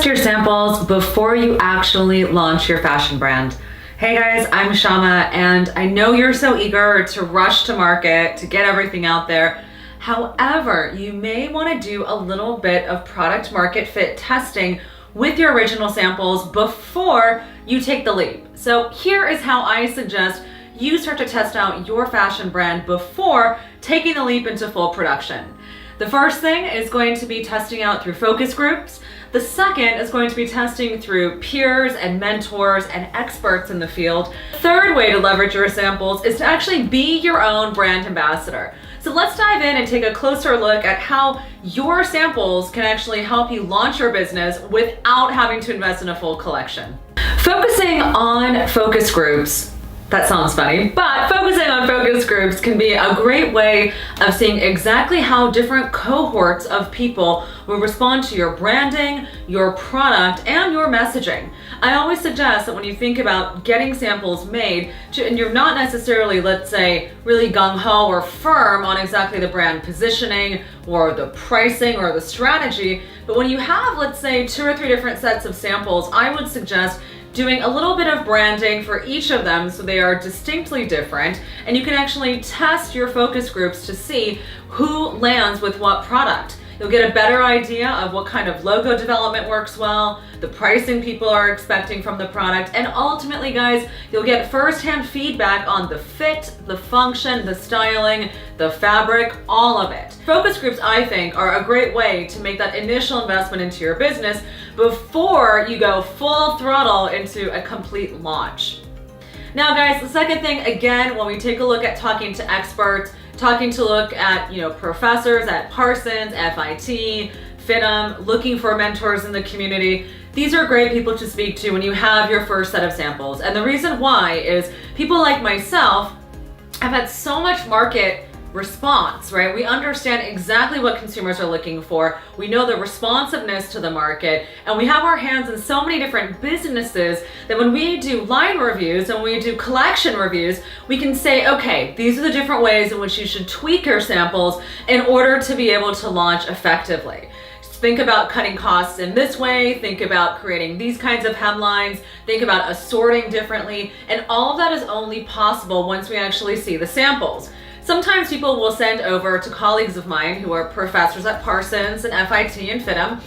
test your samples before you actually launch your fashion brand. Hey guys, I'm Shama, and I know you're so eager to rush to market to get everything out there. However, you may want to do a little bit of product market fit testing with your original samples before you take the leap. So here is how I suggest you start to test out your fashion brand before taking the leap into full production. The first thing is going to be testing out through focus groups. The second is going to be testing through peers and mentors and experts in the field. The third way to leverage your samples is to actually be your own brand ambassador. So let's dive in and take a closer look at how your samples can actually help you launch your business without having to invest in a full collection. Focusing on focus groups, that sounds funny, but focusing on focus groups can be a great way of seeing exactly how different cohorts of people will respond to your branding, your product, and your messaging. I always suggest that when you think about getting samples made, and you're not necessarily, let's say, really gung-ho or firm on exactly the brand positioning or the pricing or the strategy, but when you have, let's say, 2 or 3 different sets of samples, I would suggest doing a little bit of branding for each of them so they are distinctly different, and you can actually test your focus groups to see who lands with what product. You'll get a better idea of what kind of logo development works well, the pricing people are expecting from the product, and ultimately, guys, you'll get firsthand feedback on the fit, the function, the styling, the fabric, all of it. Focus groups, I think, are a great way to make that initial investment into your business before you go full throttle into a complete launch. Now, guys, the second thing, again, when we take a look at talking to experts, look at, professors at Parsons, FIT, FITM, looking for mentors in the community. These are great people to speak to when you have your first set of samples. And the reason why is people like myself have had so much market response, right? We understand exactly what consumers are looking for. We know the responsiveness to the market, and we have our hands in so many different businesses that when we do line reviews and we do collection reviews, we can say, okay, these are the different ways in which you should tweak your samples in order to be able to launch effectively. Think about cutting costs in this way, think about creating these kinds of hemlines, think about assorting differently, and all of that is only possible once we actually see the samples. Sometimes people will send over to colleagues of mine who are professors at Parsons and FIT and FITM,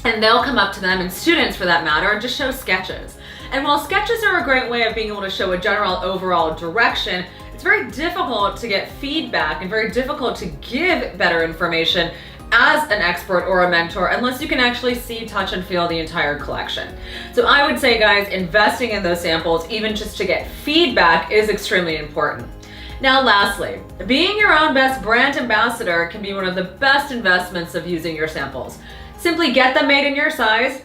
and they'll come up to them, and students for that matter, and just show sketches. And while sketches are a great way of being able to show a general overall direction, it's very difficult to get feedback and very difficult to give better information as an expert or a mentor unless you can actually see, touch, and feel the entire collection. So I would say, guys, investing in those samples, even just to get feedback, is extremely important. Now, lastly, being your own best brand ambassador can be one of the best investments of using your samples. Simply get them made in your size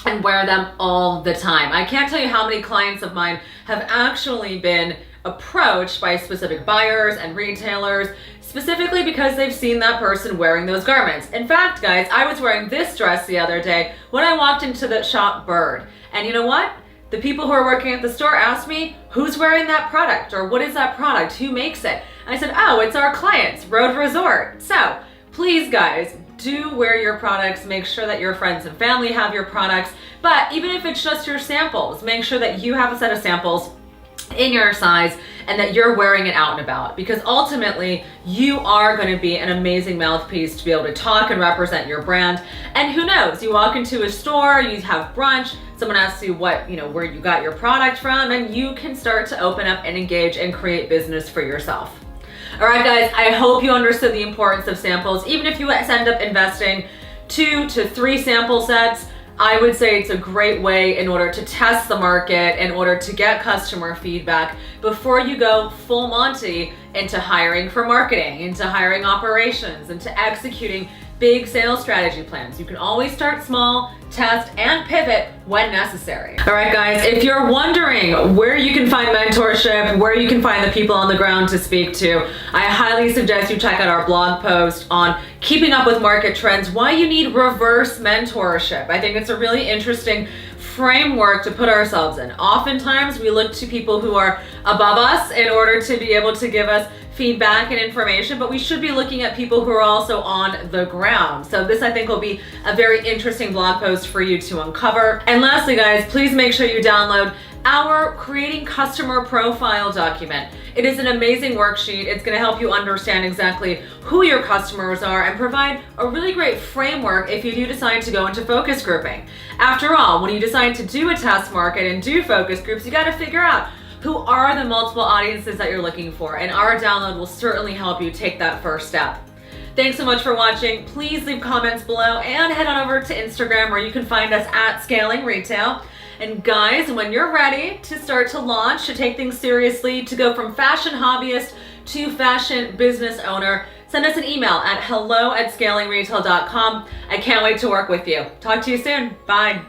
and wear them all the time. I can't tell you how many clients of mine have actually been approached by specific buyers and retailers specifically because they've seen that person wearing those garments. In fact, guys, I was wearing this dress the other day when I walked into the shop Bird. And you know what? The people who are working at the store asked me, who's wearing that product? Or what is that product? Who makes it? And I said, oh, it's our clients, Road Resort. So please, guys, do wear your products. Make sure that your friends and family have your products. But even if it's just your samples, make sure that you have a set of samples in your size and that you're wearing it out and about, because ultimately you are going to be an amazing mouthpiece to be able to talk and represent your brand. And who knows, you walk into a store, you have brunch, someone asks you where you got your product from, and you can start to open up and engage and create business for yourself. All right, guys, I hope you understood the importance of samples. Even if you end up investing 2 to 3 sample sets, I would say it's a great way in order to test the market, in order to get customer feedback before you go full Monty into hiring for marketing, into hiring operations, into executing big sales strategy plans. You can always start small, test, and pivot when necessary. All right, guys, if you're wondering where you can find mentorship, where you can find the people on the ground to speak to, I highly suggest you check out our blog post on keeping up with market trends, why you need reverse mentorship. I think it's a really interesting framework to put ourselves in. Oftentimes we look to people who are above us in order to be able to give us feedback and information, but we should be looking at people who are also on the ground. So this, I think, will be a very interesting blog post for you to uncover. And lastly, guys, please make sure you download our Creating Customer Profile document. It is an amazing worksheet. It's going to help you understand exactly who your customers are and provide a really great framework if you do decide to go into focus grouping. After all, when you decide to do a test market and do focus groups, you got to figure out who are the multiple audiences that you're looking for, and our download will certainly help you take that first step. Thanks so much for watching. Please leave comments below and head on over to Instagram where you can find us at Scaling Retail. And guys, when you're ready to start to launch, to take things seriously, to go from fashion hobbyist to fashion business owner, send us an email at hello@scalingretail.com. I can't wait to work with you. Talk to you soon. Bye.